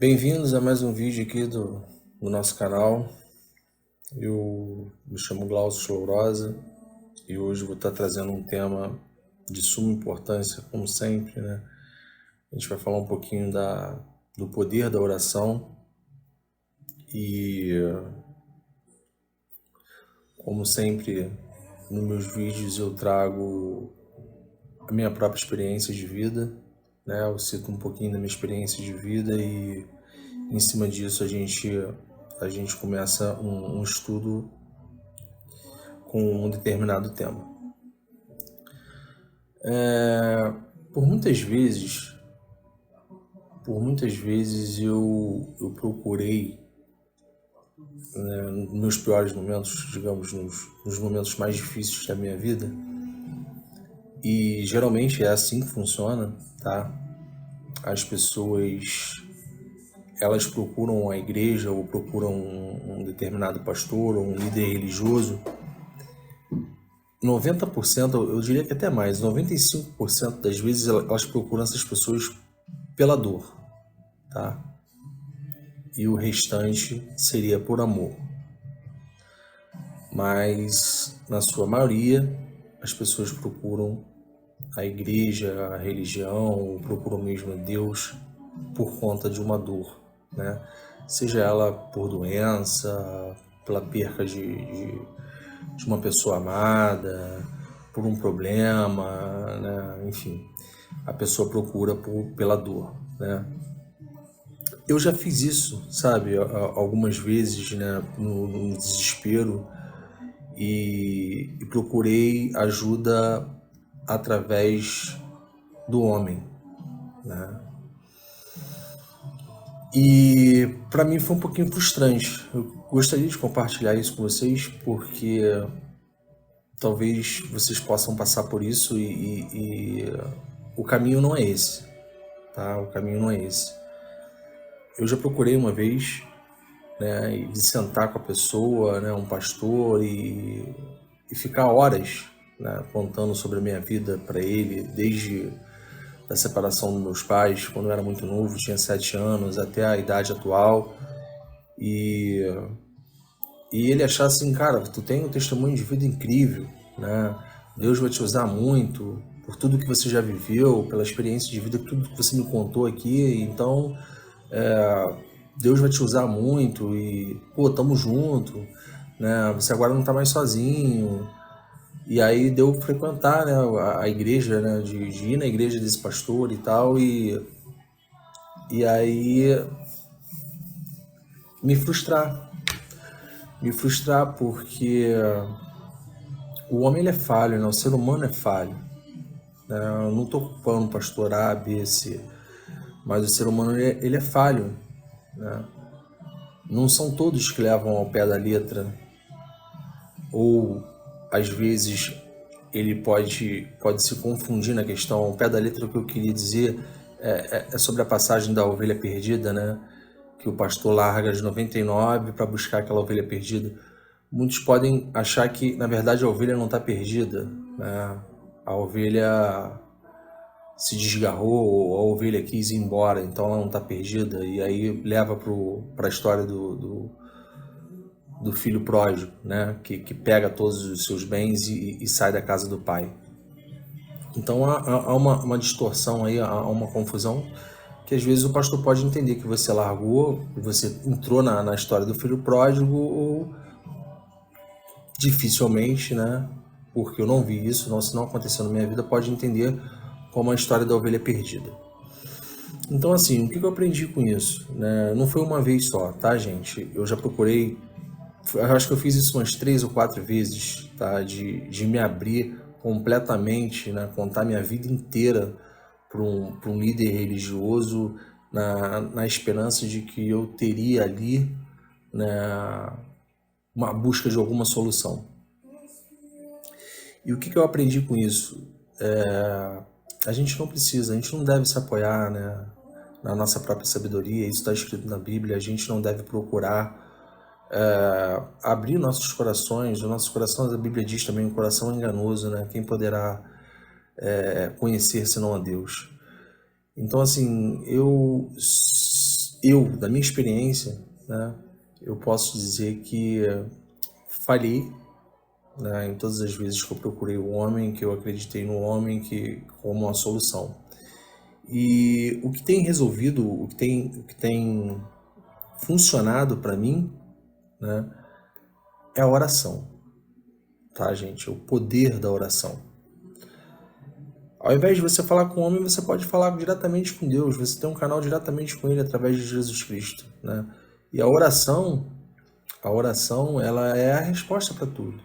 Bem-vindos a mais um vídeo aqui do nosso canal. Eu me chamo Glaucio Chlourosa e hoje vou estar trazendo um tema de suma importância, como sempre, né? A gente vai falar um pouquinho do poder da oração e, como sempre, nos meus vídeos eu trago a minha própria experiência de vida, né? Eu cito um pouquinho da minha experiência de vida e em cima disso a gente começa um estudo com um determinado tema. Por muitas vezes, eu procurei, né, nos meus piores momentos, digamos, nos momentos mais difíceis da minha vida, e geralmente é assim que funciona, tá? As pessoas, elas procuram a igreja ou procuram um determinado pastor ou um líder religioso. 90%, eu diria que até mais, 95% das vezes elas procuram essas pessoas pela dor, tá? E o restante seria por amor. Mas, na sua maioria, as pessoas procuram a igreja, a religião, procuram mesmo Deus por conta de uma dor, né? Seja ela por doença, pela perca de uma pessoa amada, por um problema, né? Enfim, a pessoa procura pela dor, né? Eu já fiz isso, sabe, algumas vezes, né, no desespero e procurei ajuda através do homem, né? E para mim foi um pouquinho frustrante. Eu gostaria de compartilhar isso com vocês porque talvez vocês possam passar por isso e o caminho não é esse, tá? O caminho não é esse. Eu já procurei uma vez, né, de sentar com a pessoa, né, um pastor e ficar horas, né, contando sobre a minha vida para ele, desde a separação dos meus pais, quando eu era muito novo, tinha 7 anos, até a idade atual, e ele achar assim, cara, tu tem um testemunho de vida incrível, né? Deus vai te usar muito por tudo que você já viveu, pela experiência de vida, tudo que você me contou aqui, então Deus vai te usar muito e, pô, tamo junto, né? Você agora não tá mais sozinho. E aí deu frequentar, né, a igreja, né, de ir na igreja desse pastor e tal, e aí me frustrar. Me frustrar porque o homem ele é falho, né? O ser humano é falho, né? Eu não estou culpando o pastor A, B, C, mas o ser humano ele é falho, né? Não são todos que levam ao pé da letra, ou às vezes ele pode se confundir na questão. Ao pé da letra, o que eu queria dizer é sobre a passagem da ovelha perdida, né? Que o pastor larga de 99 para buscar aquela ovelha perdida. Muitos podem achar que, na verdade, a ovelha não está perdida, né? A ovelha se desgarrou, ou a ovelha quis ir embora, então ela não está perdida. E aí leva para a história do filho pródigo, né? Que pega todos os seus bens e sai da casa do pai. Então há uma distorção aí, há uma confusão, que às vezes o pastor pode entender que você largou, que você entrou na história do filho pródigo, ou dificilmente, né? Porque eu não vi isso, se não aconteceu na minha vida, pode entender como a história da ovelha perdida. Então, assim, o que eu aprendi com isso, né? Não foi uma vez só, tá, gente? Eu já procurei, eu acho que eu fiz isso umas 3 ou 4 vezes, tá? De me abrir completamente, né? Contar minha vida inteira para um líder religioso, na esperança de que eu teria ali, né, uma busca de alguma solução. E o que eu aprendi com isso? A gente não precisa, a gente não deve se apoiar, né, na nossa própria sabedoria. Isso está escrito na Bíblia. A gente não deve procurar abrir nossos corações. O nosso coração, a Bíblia diz também, um coração enganoso, né? Quem poderá conhecer senão a Deus? Então, assim, eu da minha experiência, né, eu posso dizer que falhei, né, em todas as vezes que eu procurei o homem, que eu acreditei no homem como uma solução. E o que tem resolvido, o que tem funcionado para mim, né, é a oração, tá, gente? O poder da oração. Ao invés de você falar com o homem, você pode falar diretamente com Deus. Você tem um canal diretamente com Ele através de Jesus Cristo, né? E a oração, ela é a resposta para tudo.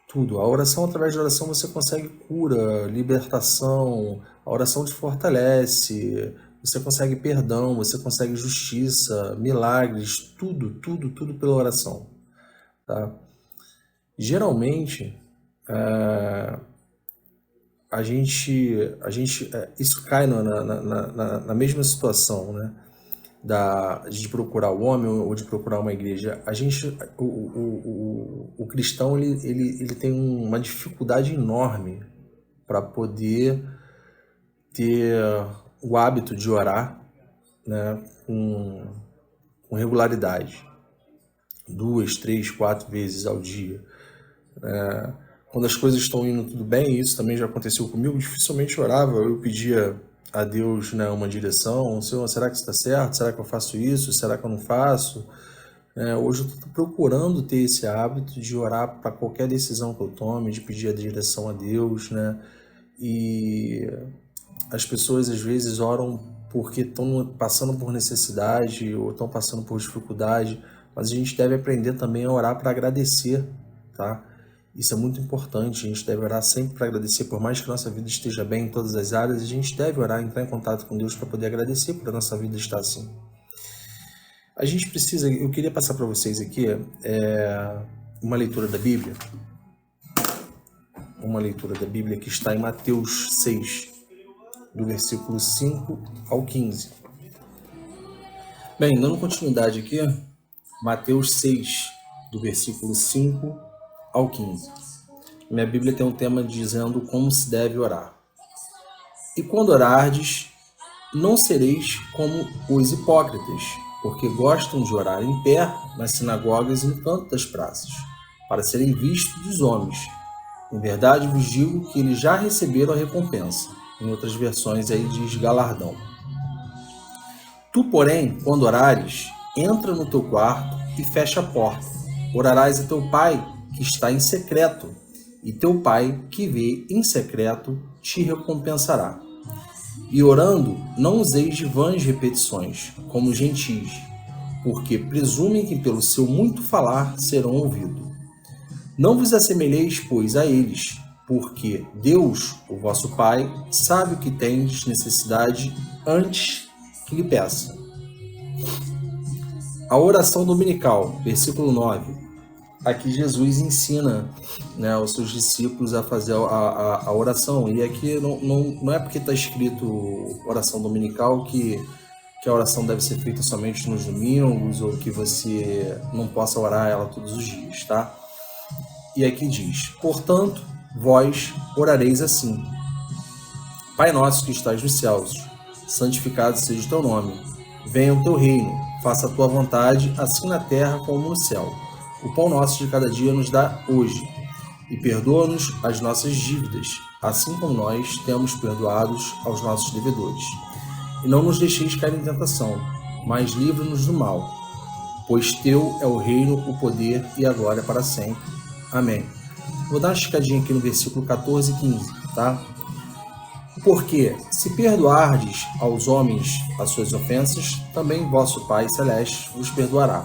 Tudo. A oração, através da oração, você consegue cura, libertação. A oração te fortalece. Você consegue perdão, você consegue justiça, milagres, tudo pela oração, tá? Geralmente, isso cai na mesma situação, né? De procurar o homem ou de procurar uma igreja. O cristão ele tem uma dificuldade enorme para poder ter o hábito de orar, né, com regularidade, 2, 3, 4 vezes ao dia. Quando as coisas estão indo tudo bem, isso também já aconteceu comigo, dificilmente orava, eu pedia a Deus, né, uma direção. Senhor, será que está certo? Será que eu faço isso? Será que eu não faço? Hoje eu estou procurando ter esse hábito de orar para qualquer decisão que eu tome, de pedir a direção a Deus, né? E as pessoas às vezes oram porque estão passando por necessidade ou estão passando por dificuldade, mas a gente deve aprender também a orar para agradecer, tá? Isso é muito importante, a gente deve orar sempre para agradecer, por mais que nossa vida esteja bem em todas as áreas, a gente deve orar, entrar em contato com Deus para poder agradecer por a nossa vida estar assim. A gente precisa, eu queria passar para vocês aqui uma leitura da Bíblia, que está em Mateus 6, do versículo 5 ao 15. Bem, dando continuidade aqui, Mateus 6, do versículo 5 ao 15. Minha Bíblia tem um tema dizendo como se deve orar. E quando orardes, não sereis como os hipócritas, porque gostam de orar em pé nas sinagogas e no canto das praças, para serem vistos dos homens. Em verdade vos digo que eles já receberam a recompensa. Em outras versões aí diz galardão. Tu, porém, quando orares, entra no teu quarto e fecha a porta. Orarás a teu pai que está em secreto, e teu pai que vê em secreto te recompensará. E orando, não useis de vãs repetições, como os gentis, porque presumem que pelo seu muito falar serão ouvidos. Não vos assemelheis, pois, a eles, porque Deus, o vosso Pai, sabe o que tendes necessidade antes que lhe peça. A oração dominical, versículo 9. Aqui Jesus ensina, né, aos seus discípulos a fazer a oração. E aqui não é porque está escrito oração dominical que a oração deve ser feita somente nos domingos ou que você não possa orar ela todos os dias, tá? E aqui diz: portanto, vós orareis assim: Pai nosso que estás nos céus, santificado seja o teu nome. Venha o teu reino, faça a tua vontade, assim na terra como no céu. O pão nosso de cada dia nos dá hoje, e perdoa-nos as nossas dívidas, assim como nós temos perdoados aos nossos devedores. E não nos deixeis cair em tentação, mas livra-nos do mal, pois teu é o reino, o poder e a glória para sempre. Amém. Vou dar uma esticadinha aqui no versículo 14 e 15, tá? Porque, se perdoardes aos homens as suas ofensas, também vosso Pai Celeste vos perdoará.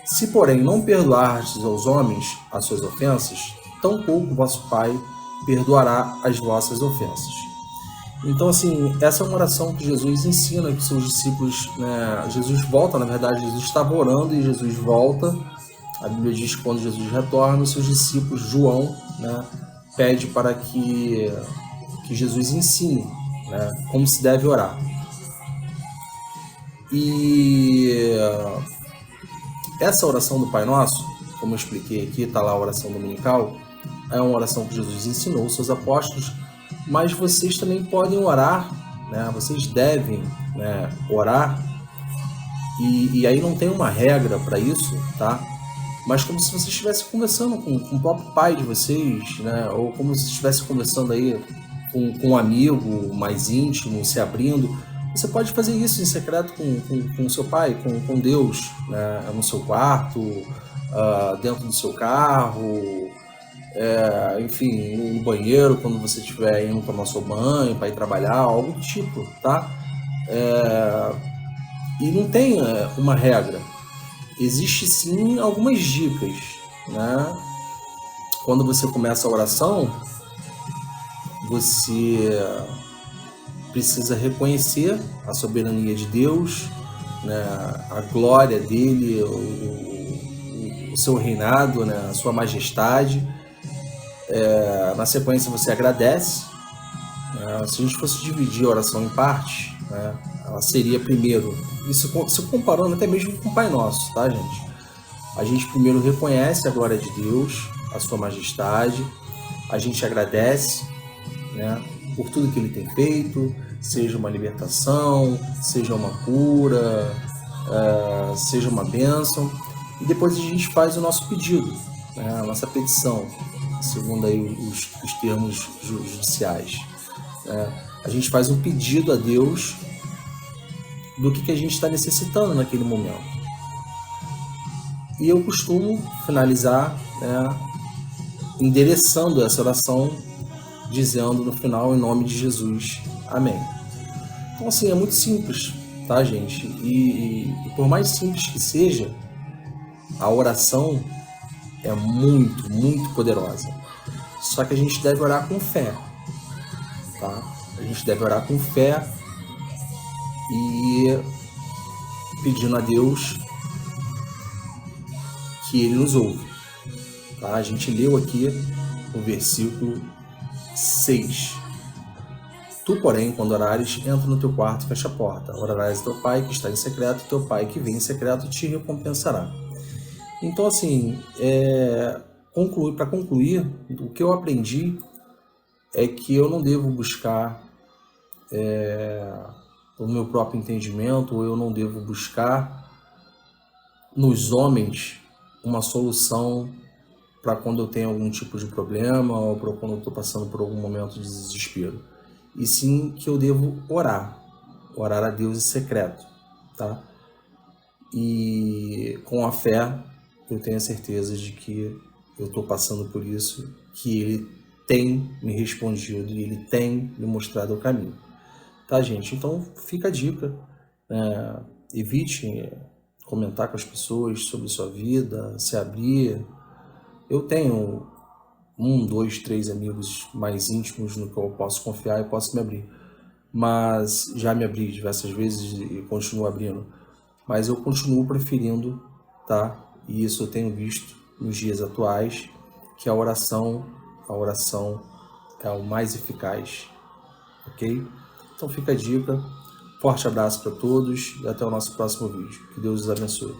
Se, porém, não perdoardes aos homens as suas ofensas, tampouco vosso Pai perdoará as vossas ofensas. Então, assim, essa é uma oração que Jesus ensina para os seus discípulos, né? Jesus volta, na verdade, Jesus estava orando e Jesus volta. A Bíblia diz que quando Jesus retorna, os seus discípulos, João, né, pede para que Jesus ensine, né, como se deve orar. E essa oração do Pai Nosso, como eu expliquei aqui, está lá a oração dominical, é uma oração que Jesus ensinou aos seus apóstolos, mas vocês também podem orar, né, vocês devem, né, orar E aí não tem uma regra para isso, tá? Mas como se você estivesse conversando com o próprio pai de vocês, né? Ou como se estivesse conversando aí com um amigo mais íntimo, se abrindo. Você pode fazer isso em secreto com seu pai, com Deus, né? No seu quarto, dentro do seu carro, enfim, no banheiro, quando você estiver indo tomar seu banho, para ir trabalhar, algo do tipo, tá? E não tem uma regra. Existe sim algumas dicas, né? Quando você começa a oração, você precisa reconhecer a soberania de Deus, né? A glória dele, o seu reinado, né? A sua majestade. Na sequência você agradece. Se a gente fosse dividir a oração em partes, né? Ela seria primeiro, isso comparando até mesmo com o Pai Nosso, tá, gente? A gente primeiro reconhece a glória de Deus, a sua majestade, a gente agradece, né, por tudo que ele tem feito, seja uma libertação, seja uma cura, seja uma bênção, e depois a gente faz o nosso pedido, né, a nossa petição, segundo aí os termos judiciais. A gente faz um pedido a Deus do que a gente está necessitando naquele momento. E eu costumo finalizar, né, endereçando essa oração, dizendo no final, em nome de Jesus, amém. Então assim, é muito simples, tá, gente? E por mais simples que seja, a oração é muito, muito poderosa. Só que a gente deve orar com fé, tá? A gente deve orar com fé e pedindo a Deus que Ele nos ouve. Tá? A gente leu aqui o versículo 6. Tu, porém, quando orares, entra no teu quarto e fecha a porta. Orarás a teu pai que está em secreto, teu pai que vem em secreto te recompensará. Então, assim, para concluir, o que eu aprendi é que eu não devo buscar o meu próprio entendimento, ou eu não devo buscar nos homens uma solução para quando eu tenho algum tipo de problema ou para quando eu estou passando por algum momento de desespero. E sim que eu devo orar a Deus em secreto, tá? E com a fé eu tenho a certeza de que eu estou passando por isso, que Ele tem me respondido e Ele tem me mostrado o caminho. Tá, gente? Então fica a dica, evite comentar com as pessoas sobre sua vida, se abrir. Eu tenho 1, 2, 3 amigos mais íntimos no que eu posso confiar e posso me abrir. Mas já me abri diversas vezes e continuo abrindo. Mas eu continuo preferindo, tá? E isso eu tenho visto nos dias atuais, que a oração é o mais eficaz, ok? Então fica a dica. Forte abraço para todos e até o nosso próximo vídeo. Que Deus os abençoe.